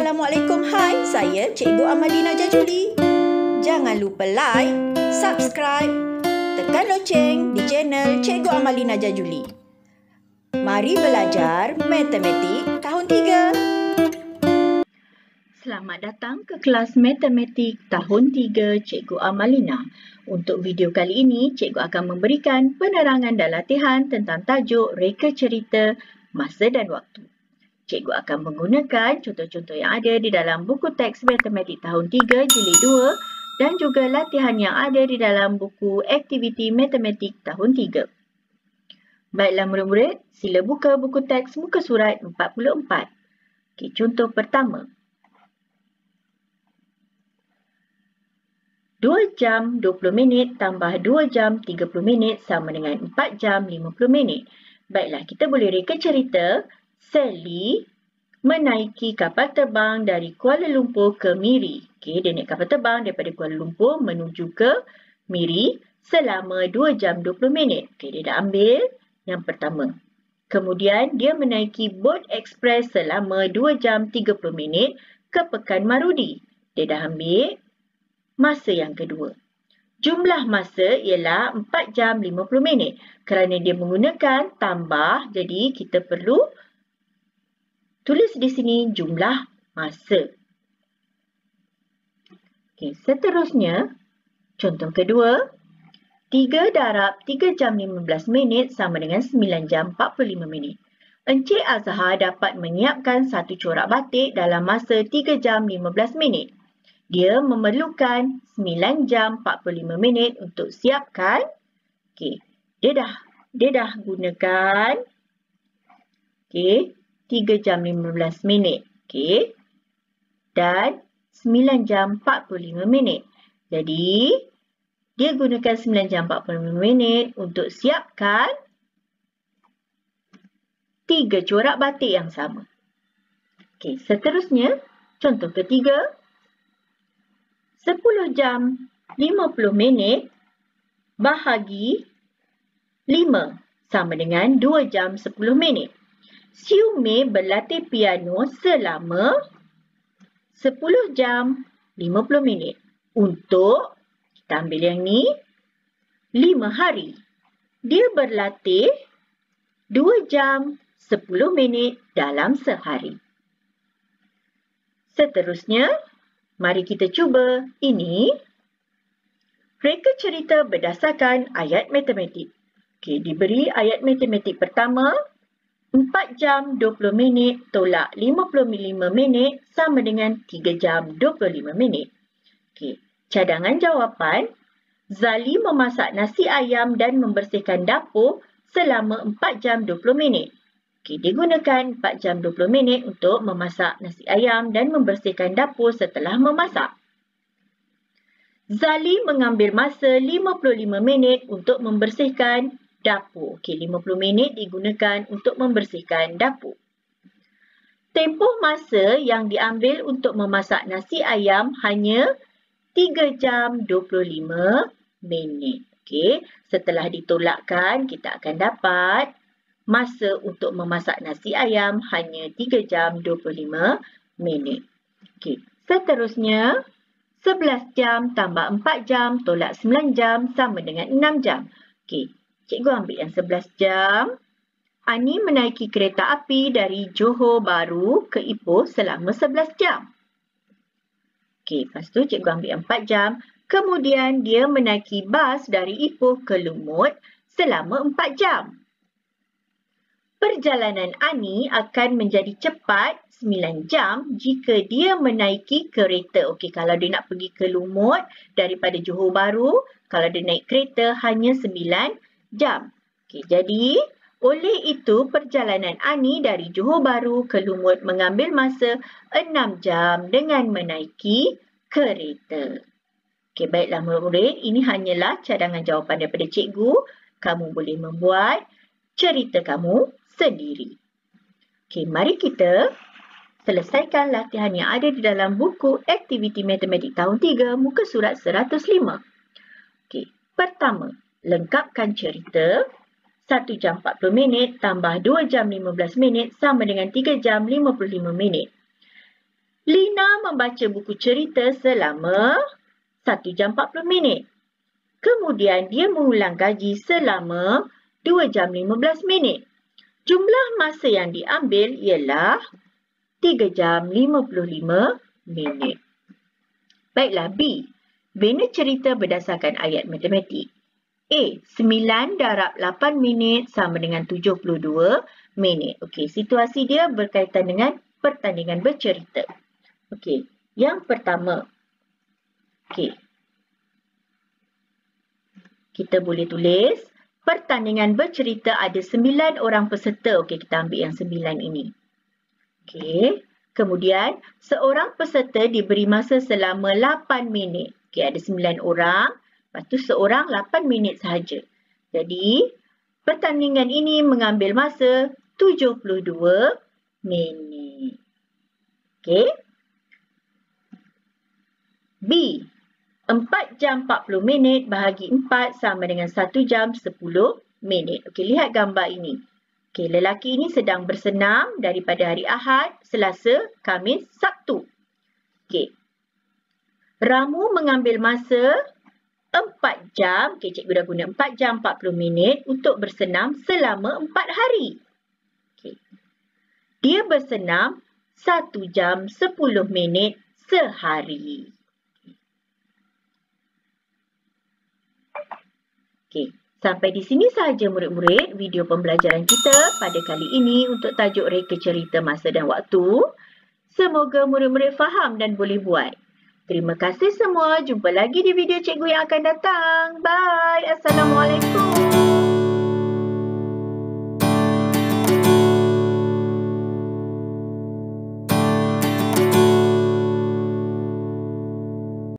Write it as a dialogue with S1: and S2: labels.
S1: Assalamualaikum, hai. Saya Cikgu Amalina Jajuli. Jangan lupa like, subscribe, tekan loceng di channel Cikgu Amalina Jajuli. Mari belajar matematik tahun 3. Selamat datang ke kelas matematik tahun 3 Cikgu Amalina. Untuk video kali ini, Cikgu akan memberikan penerangan dan latihan tentang tajuk reka cerita masa dan waktu. Cikgu akan menggunakan contoh-contoh yang ada di dalam buku teks matematik tahun 3 jilid 2 dan juga latihan yang ada di dalam buku aktiviti matematik tahun 3. Baiklah murid-murid, sila buka buku teks muka surat 44. Okey, contoh pertama. 2 jam 20 minit tambah 2 jam 30 minit sama dengan 4 jam 50 minit. Baiklah, kita boleh reka cerita. Sally menaiki kapal terbang dari Kuala Lumpur ke Miri. Okey, dia naik kapal terbang daripada Kuala Lumpur menuju ke Miri selama 2 jam 20 minit. Okey, dia dah ambil yang pertama. Kemudian, dia menaiki bot ekspres selama 2 jam 30 minit ke Pekan Marudi. Dia dah ambil masa yang kedua. Jumlah masa ialah 4 jam 50 minit. Kerana dia menggunakan tambah, jadi kita perlu tulis di sini jumlah masa. Okey, seterusnya, contoh kedua. 3 darab 3 jam 15 minit sama dengan 9 jam 45 minit. Encik Azhar dapat menyiapkan satu corak batik dalam masa 3 jam 15 minit. Dia memerlukan 9 jam 45 minit untuk siapkan. Okey, dia dah gunakan 3 jam 15 minit. Okey. Dan 9 jam 45 minit. Jadi, dia gunakan 9 jam 45 minit untuk siapkan 3 corak batik yang sama. Okey, seterusnya, contoh ketiga. 10 jam 50 minit bahagi 5 sama dengan 2 jam 10 minit. Siu Mei berlatih piano selama 10 jam 50 minit. Untuk, kita ambil yang ni, 5 hari. Dia berlatih 2 jam 10 minit dalam sehari. Seterusnya, mari kita cuba ini. Reka cerita berdasarkan ayat matematik. Okey, diberi ayat matematik pertama. 4 jam 20 minit tolak 55 minit sama dengan 3 jam 25 minit. Okey, cadangan jawapan. Zali memasak nasi ayam dan membersihkan dapur selama 4 jam 20 minit. Okey, dia gunakan 4 jam 20 minit untuk memasak nasi ayam dan membersihkan dapur setelah memasak. Zali mengambil masa 55 minit untuk membersihkan dapur. Okey, 50 minit digunakan untuk membersihkan dapur. Tempoh masa yang diambil untuk memasak nasi ayam hanya 3 jam 25 minit. Okey, setelah ditolakkan, kita akan dapat masa untuk memasak nasi ayam hanya 3 jam 25 minit. Okey, seterusnya, 11 jam tambah 4 jam tolak 9 jam sama dengan 6 jam. Okey, cikgu ambil yang 11 jam. Ani menaiki kereta api dari Johor Bahru ke Ipoh selama 11 jam. Okey, lepas tu cikgu ambil yang 4 jam. Kemudian dia menaiki bas dari Ipoh ke Lumut selama 4 jam. Perjalanan Ani akan menjadi cepat 9 jam jika dia menaiki kereta. Okey, kalau dia nak pergi ke Lumut daripada Johor Bahru, kalau dia naik kereta hanya 9 jam. Okey, jadi oleh itu perjalanan Ani dari Johor Bahru ke Lumut mengambil masa 6 jam dengan menaiki kereta. Okey, baiklah murid-murid, ini hanyalah cadangan jawapan daripada cikgu. Kamu boleh membuat cerita kamu sendiri. Okey, mari kita selesaikan latihan yang ada di dalam buku aktiviti matematik tahun 3 muka surat 105. Okey, pertama, lengkapkan cerita. 1 jam 40 minit tambah 2 jam 15 minit sama dengan 3 jam 55 minit. Lina membaca buku cerita selama 1 jam 40 minit. Kemudian dia mengulang kaji selama 2 jam 15 minit. Jumlah masa yang diambil ialah 3 jam 55 minit. Baiklah, B. Bina cerita berdasarkan ayat matematik. A. 9 darab 8 minit sama dengan 72 minit. Okey, situasi dia berkaitan dengan pertandingan bercerita. Okey, yang pertama. Okey. Kita boleh tulis pertandingan bercerita ada 9 orang peserta. Okey, kita ambil yang 9 ini. Okey. Kemudian, seorang peserta diberi masa selama 8 minit. Okey, ada 9 orang. Lepas tu seorang 8 minit sahaja. Jadi, pertandingan ini mengambil masa 72 minit. Okey. B. 4 jam 40 minit bahagi 4 sama dengan 1 jam 10 minit. Okey, lihat gambar ini. Okey, lelaki ini sedang bersenam daripada hari Ahad, Selasa, Khamis, Sabtu. Okey. Ramu mengambil masa 4 jam. Okey, cikgu dah guna 4 jam 40 minit untuk bersenam selama 4 hari. Okey. Dia bersenam 1 jam 10 minit sehari. Okey, sampai di sini sahaja murid-murid video pembelajaran kita pada kali ini untuk tajuk reka cerita masa dan waktu. Semoga murid-murid faham dan boleh buat. Terima kasih semua. Jumpa lagi di video cikgu yang akan datang. Bye. Assalamualaikum.